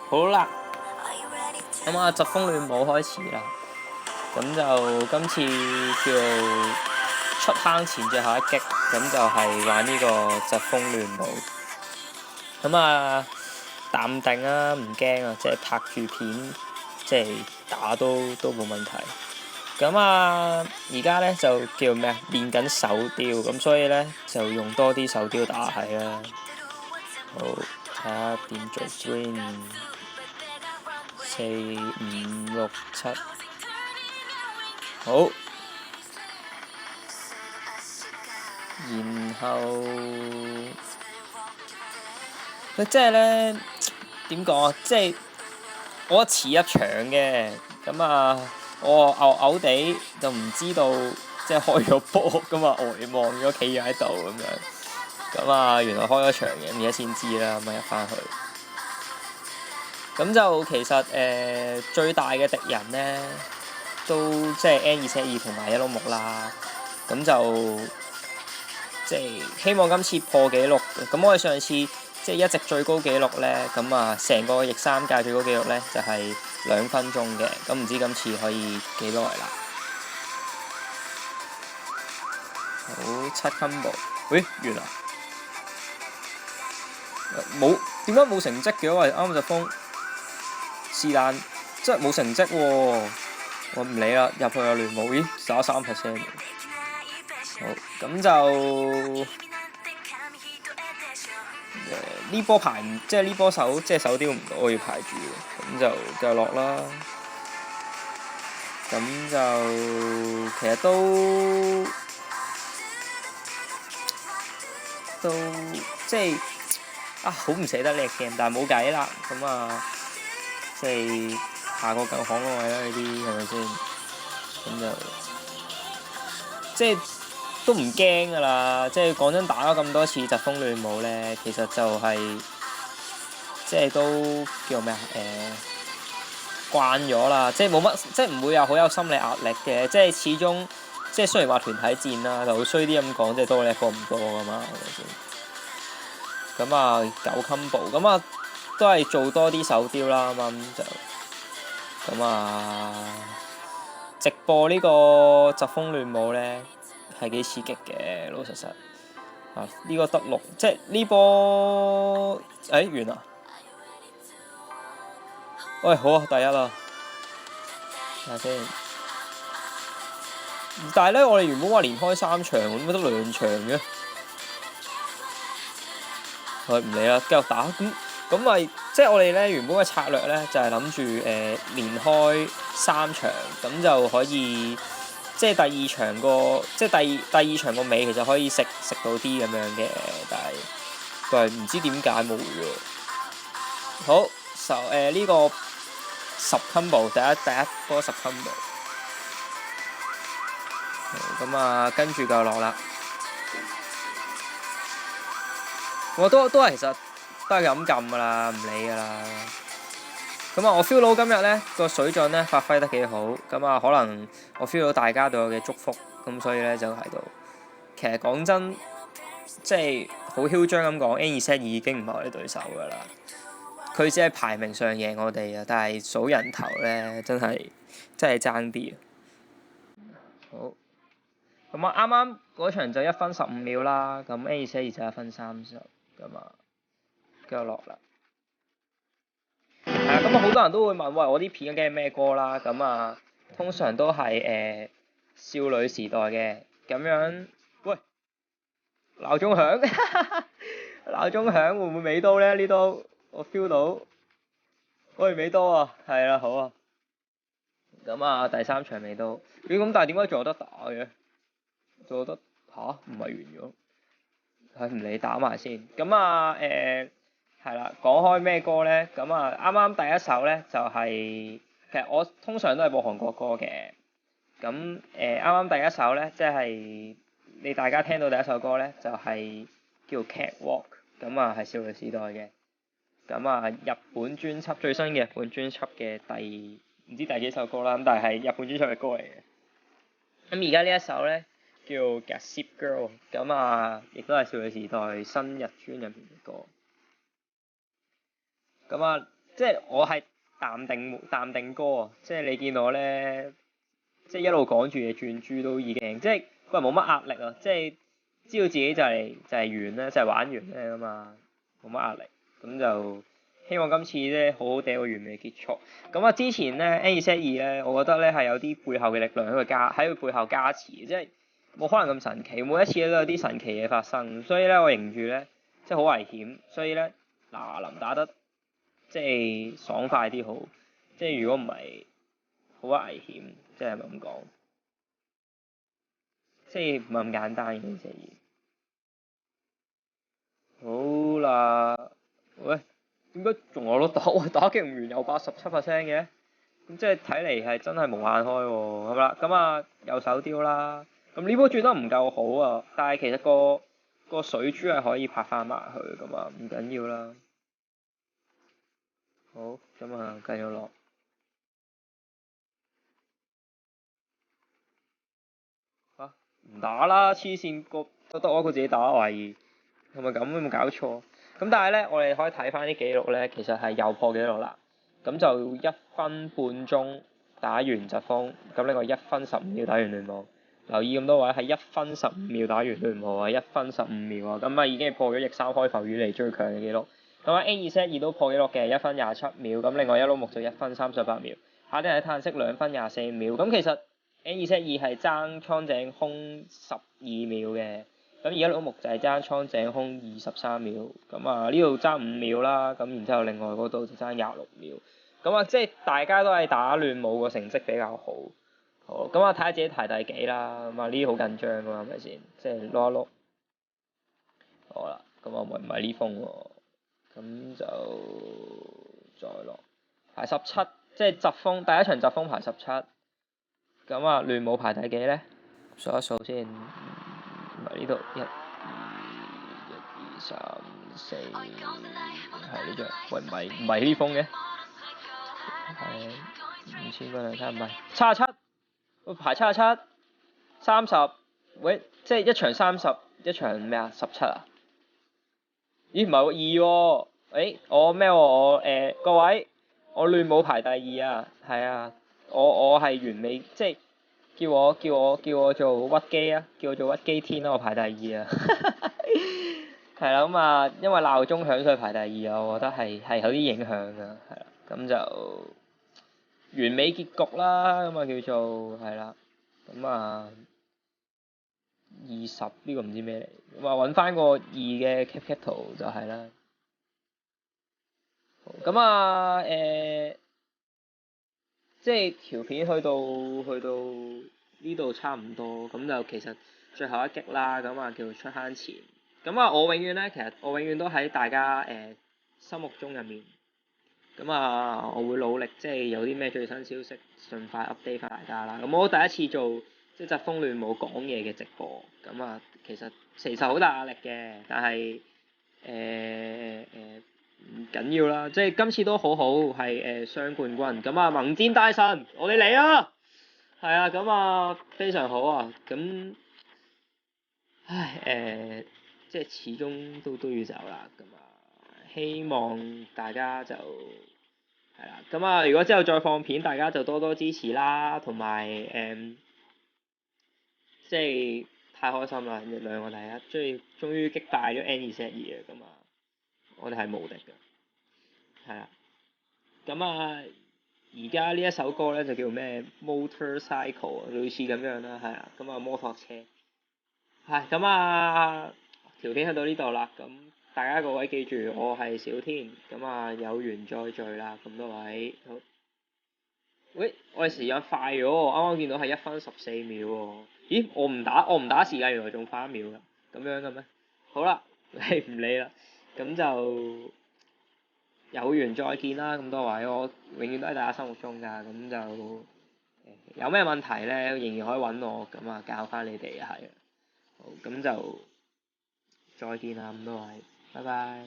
好啦，咁啊疾風亂舞開始啦，咁就今次叫出坑前最後一擊，咁就係玩呢個疾風亂舞。咁啊淡定啊，唔驚啊，即係拍住片，即係打都冇問題。咁啊，而家咧就叫咩啊？練緊手雕，咁所以咧就用多啲手雕打係啦。好，睇下點做 green 4、5、6、7，好。然後佢即係咧點講啊？即係我遲入場嘅，咁啊我嘔地就唔知道即係開咗波噶嘛，呆望咗企咗喺度咁樣。咁啊原來開咗場嘅，而家先知啦，咁啊入翻去。咁就其實最大嘅敵人咧，都即係 N2Z2同埋一碌木啦。咁就即係希望今次破紀錄。咁我哋上次即係一直最高紀錄咧，咁啊成個逆三界最高紀錄咧就係2分鐘嘅。咁唔知今次可以幾耐啦？好，7 combo， 喂完啦！冇點解冇成績嘅？喂啱就封是但，即係冇成績喎。我唔理啦，入去有亂舞，咦打3%。好，咁就呢波排唔即係呢波手即係手雕唔到，我要排住，咁就繼續落啦。咁就其實都即係好唔捨得呢個 game，但係冇計啦。咁啊，即係下個更可愛啦呢啲係咪先？咁就即係都唔驚㗎啦。即係講真，打咗咁多次疾風亂舞咧，其實就係即係都叫咩啊？慣咗啦，即係冇乜，即係唔會有好有心理壓力嘅。即係始終，即係雖然話團體戰啦，就好衰啲咁講，即係多你一個唔多㗎嘛，係咪先？咁啊9 combo，咁啊都係做多啲手雕啦，啱啱就咁啊。直播呢個疾風亂舞咧係幾刺激嘅，老實實啊！呢個得6，即係呢波完啦。喂，好啊，第一啦，睇下先。但係咧，我哋原本話連開3場，點解得2場嘅？唔理啦，繼續打。咁咪即係我哋咧原本嘅策略咧，就係諗住連開3場，咁就可以即係第二場個即係第二場個尾，其實可以食到啲咁樣嘅，但係唔知點解冇喎。好，呢個10 combo， 第一波10 combo。咁啊，跟住就落啦。我都係其實都係咁撳噶啦，唔理噶啦。咁啊，我 feel 到今日咧個水準咧發揮得幾好。咁啊，可能我 feel 到大家對我嘅祝福，咁所以咧就喺度。其實講真，即係好囂張咁講，N2Z2已經唔係我哋對手噶啦。佢只係排名上贏我哋啊，但係數人頭咧真係爭啲。好。咁啊，啱啱嗰場就1分15秒啦，咁 N2Z2就1分30，咁啊，繼續落啦。係啊，咁啊，好多人都會問，喂，我啲片究竟係咩歌啦？咁啊，通常都係少女時代嘅，咁樣。喂，鬧鐘響，鬧鐘響會唔會尾刀咧？呢度我 feel 到，喂，尾刀啊，係啦，好啊。咁啊，第3場尾刀，咁但係點解仲有得打嘅？仲有得唔係完咗？唔理打埋先。咁啊係啦，講開咩歌咧？咁啊啱啱第一首咧就係其實我通常都係播韓國歌嘅。咁啱啱第一首咧，即係你大家聽到第一首歌咧，就係叫 Catwalk， 咁啊係少女時代嘅。咁啊日本專輯最新嘅日本專輯嘅唔知第幾首歌啦，咁但係日本專輯嘅歌嚟嘅。咁而家呢一首咧叫 Gossip Girl， 咁啊亦都係少女時代新日專入邊嘅歌。咁啊即係我係淡定哥啊！即係你見我咧，即係一路講住嘢轉珠都已經，即係佢冇乜壓力啊！即係知道自己就係完咧，就係玩完咧啊嘛，冇乜壓力。咁就希望今次咧好好地個完美結束。咁啊，之前咧 N2Z2 咧，我覺得咧係有啲背後嘅力量喺佢背後加持，即係冇可能咁神奇。每一次都有啲神奇嘢發生，所以咧我認住咧即係好危險，所以咧嗱臨打得即係爽快啲好。即係如果唔係好危險，即係咪咁講？即係唔係咁簡單嘅呢隻嘢。好啦，喂，點解仲有得打？喂，打極唔完有87% 嘅，咁即係睇嚟係真係無限開喎。好啦，咁啊右手雕啦，咁呢波轉得唔夠好啊，但係其實個水珠係可以拍翻埋去噶嘛，唔緊要啦。好，咁啊繼續落。唔打啦，黐線個都得我一個自己打，懷疑係咪咁？有冇搞錯？咁但係咧，我哋可以睇翻啲記錄咧，其實係又破紀錄啦。咁就1分半鐘打完疾風，咁呢個1分15秒打完聯網。留意咁多位係1分15秒打完聯網啊，1分15秒啊，咁啊已經係破咗逆三開浮以嚟最強嘅紀錄。咁啊 N2Z2 都破紀錄嘅1分27秒，咁另外一碌木就1分38秒。下啲係嘆息2分24秒，咁其實。N2Z2 係爭蒼井空12秒嘅，咁而家碌木就係爭蒼井空23秒，咁啊呢度爭5秒啦，咁然之後另外嗰度就爭26秒，咁啊即係大家都係打亂舞個成績比較好，好咁啊睇下自己排第幾啦，咁啊呢啲好緊張㗎嘛係咪先？即係碌一碌，好啦，咁啊唔係呢封喎，咁就再落排17，即係疾風第一場疾風排17。咁啊，亂舞排第幾咧？數一數先，唔係呢度1、2、3、4，係呢張，喂唔係呢封嘅，係5000個2睇唔係77，我排77，30，喂，即係一場30，一場咩啊？17啊？咦唔係喎2喎，我咩喎？我各位，我亂舞排第2啊，係啊。我係完美，即係叫我做屈機啊，叫我做屈機天啦，我排第2啊，係啦咁啊，因為鬧鐘響所以排第2啊，我覺得係有啲影響㗎，係啦，咁就完美結局啦，咁啊叫做係啦，咁啊20呢個唔知咩嚟，咁啊揾翻個2嘅 cap 圖就係啦，咁啊即係條片去到呢度差唔多，咁就其實最後一擊啦，咁啊叫出坑前。咁啊我永遠咧，其實我永遠都喺大家心目中入面。咁啊，我會努力即係有啲咩最新消息，盡快 update 翻大家啦。咁我第一次做即係疾風亂舞講嘢嘅直播，咁啊其實好大壓力嘅，但係唔緊要啦，即係今次都好好，係雙冠軍，咁啊盟戰大神，我哋嚟啊！係啊，咁啊非常好啊，咁唉即係始終都要走啦，咁啊希望大家就係啦，咁啊如果之後再放片，大家就多多支持啦，同埋即係太開心啦，兩個第一，終於擊敗咗 N2Z2 啊，咁啊我哋係無敵嘅，係啊，咁啊而家呢一首歌咧就叫咩 Motorcycle 啊，類似咁樣啦，係啊，咁啊摩托車，係咁啊條片去到呢度啦，咁大家各位記住我係小天，咁啊有緣再聚啦，咁多位好。喂，我哋時間快咗喎，啱啱見到係1分14秒喎。咦，我唔打時間，原來仲快1秒㗎，咁樣嘅咩？好啦，你唔理啦，咁就有緣再見啦，咁多位，我永遠都喺大家心目中㗎，咁就有咩問題咧，仍然可以揾我，咁啊教翻你哋係，好，咁就再見啦，咁多位，拜拜。